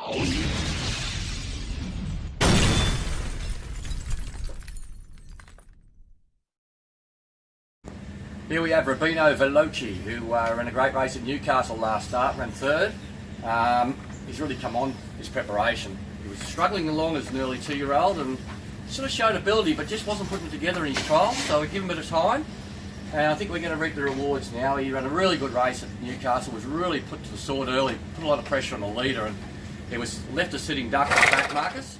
Here we have Rubino Valachi, who ran a great race at Newcastle last start, ran third. He's really come on his preparation. He was struggling along as an early 2-year-old and sort of showed ability but just wasn't putting together in his trial, so we give him a bit of time. And I think we're going to reap the rewards now. He ran a really good race at Newcastle, was really put to the sword early, put a lot of pressure on the leader, and he was left a sitting duck at back markers.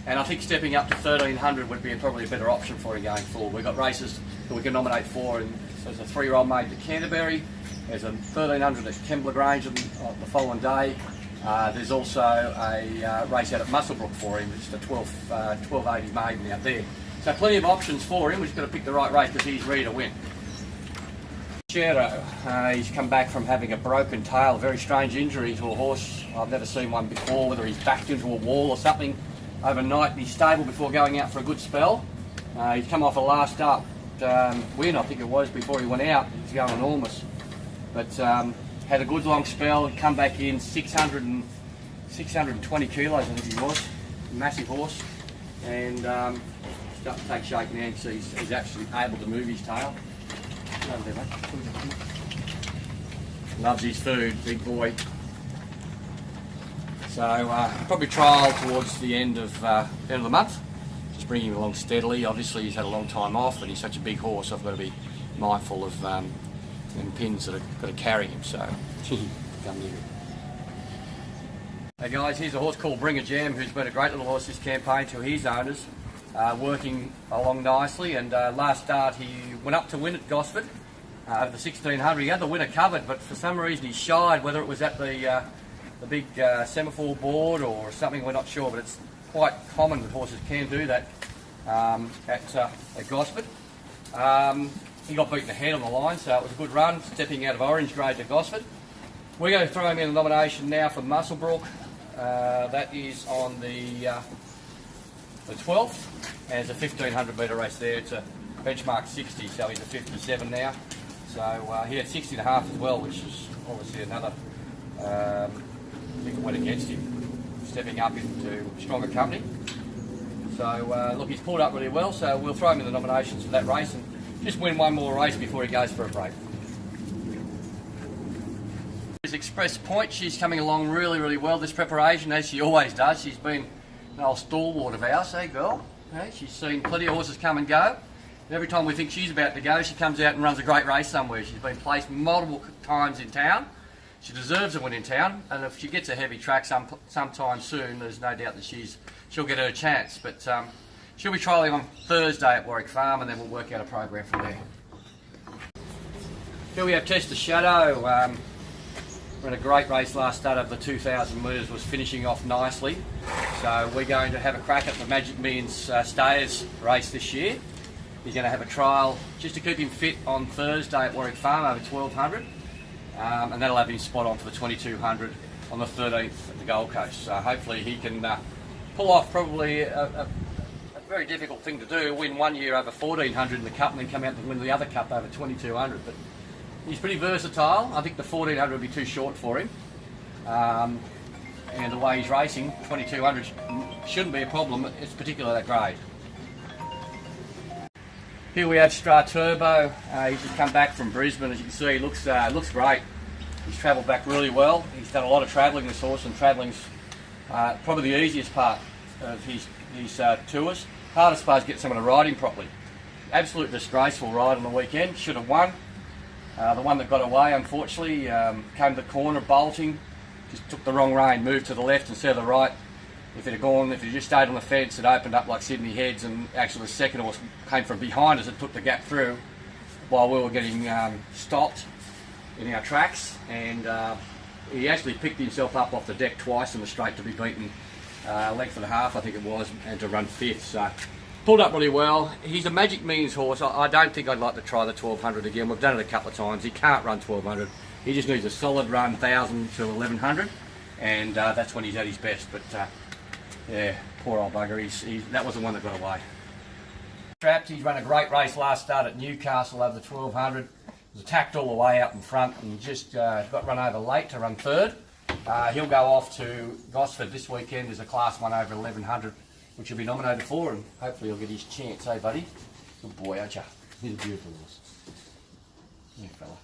And I think stepping up to 1300 would be probably a better option for him going forward. We've got races that we can nominate for, and so there's a 3-year-old made to Canterbury, there's a 1300 at Kembla Grange on the following day. There's also a race out at Muswellbrook for him, it's the 1280 maiden out there. So plenty of options for him, we've just got to pick the right race because he's ready to win. Chero, he's come back from having a broken tail, a very strange injury to a horse. I've never seen one before, whether he's backed into a wall or something overnight in his stable before going out for a good spell. He's come off a last start win, I think it was, before he went out. He's going enormous. But had a good long spell, come back in 620 kilos, I think he was. Massive horse. And starting to take shape now, so he's actually able to move his tail. Loves his food, big boy. So probably trial towards the end of the month. Just bring him along steadily. Obviously he's had a long time off, and he's such a big horse. I've got to be mindful of them pins that have got to carry him. So come near. Hey guys, here's a horse called Bring a Jam, who's been a great little horse this campaign to his owners. Working along nicely, and last start he went up to win at Gosford over the 1600. He had the winner covered, but for some reason he shied, whether it was at the big semaphore board or something, we're not sure, but it's quite common that horses can do that at Gosford. He got beaten ahead on the line, so it was a good run, stepping out of orange grade to Gosford. We're going to throw him in a nomination now for Muswellbrook. That is on the 12th, and it's a 1500 metre race there. It's a benchmark 60, so he's a 57 now. So he had 60 and a half as well, which is obviously another thing that went against him, stepping up into stronger company. So look, he's pulled up really well, so we'll throw him in the nominations for that race and just win one more race before he goes for a break. Express Point, she's coming along really well this preparation, as she always does. She's been an old stalwart of ours, hey girl? Hey, she's seen plenty of horses come and go. And every time we think she's about to go, she comes out and runs a great race somewhere. She's been placed multiple times in town. She deserves a win in town, and if she gets a heavy track sometime soon, there's no doubt that she'll get her chance. But she'll be trialling on Thursday at Warwick Farm, and then we'll work out a program from there. Here we have Test the Shadow. Ran a great race last start of the 2,000 metres, was finishing off nicely. So we're going to have a crack at the Magic Millions Stayers race this year. He's going to have a trial just to keep him fit on Thursday at Warwick Farm over 1,200. And that'll have him spot on for the 2,200 on the 13th at the Gold Coast. So hopefully he can pull off probably a very difficult thing to do, win one year over 1,400 in the Cup and then come out and win the other Cup over 2,200. But he's pretty versatile. I think the 1,400 would be too short for him. And the way he's racing, 2,200 shouldn't be a problem, it's particularly that grade. Here we have Strat Turbo. He's just come back from Brisbane. As you can see, he looks great. He's travelled back really well. He's done a lot of travelling, this horse, and travelling's probably the easiest part of his tours. Hardest part is get someone to ride him properly. Absolute disgraceful ride on the weekend. Should have won. The one that got away, unfortunately, came to the corner, bolting, just took the wrong rein, moved to the left instead of the right. If it had just stayed on the fence, it opened up like Sydney Heads, and actually the second horse came from behind us and took the gap through while we were getting stopped in our tracks, and he actually picked himself up off the deck twice in the straight to be beaten length and a half, I think it was, and to run fifth. So pulled up really well. He's a Magic Millions horse. I don't think I'd like to try the 1,200 again. We've done it a couple of times. He can't run 1,200. He just needs a solid run 1,000 to 1,100, and that's when he's at his best. But yeah, poor old bugger. That was the one that got away. Trapped. He's run a great race last start at Newcastle over the 1,200. Was attacked all the way out in front and just got run over late to run third. He'll go off to Gosford this weekend as a Class 1 over 1100, which he'll be nominated for, and hopefully he'll get his chance. Hey, buddy? Good boy, aren't you? He's a beautiful horse. Yeah, fella.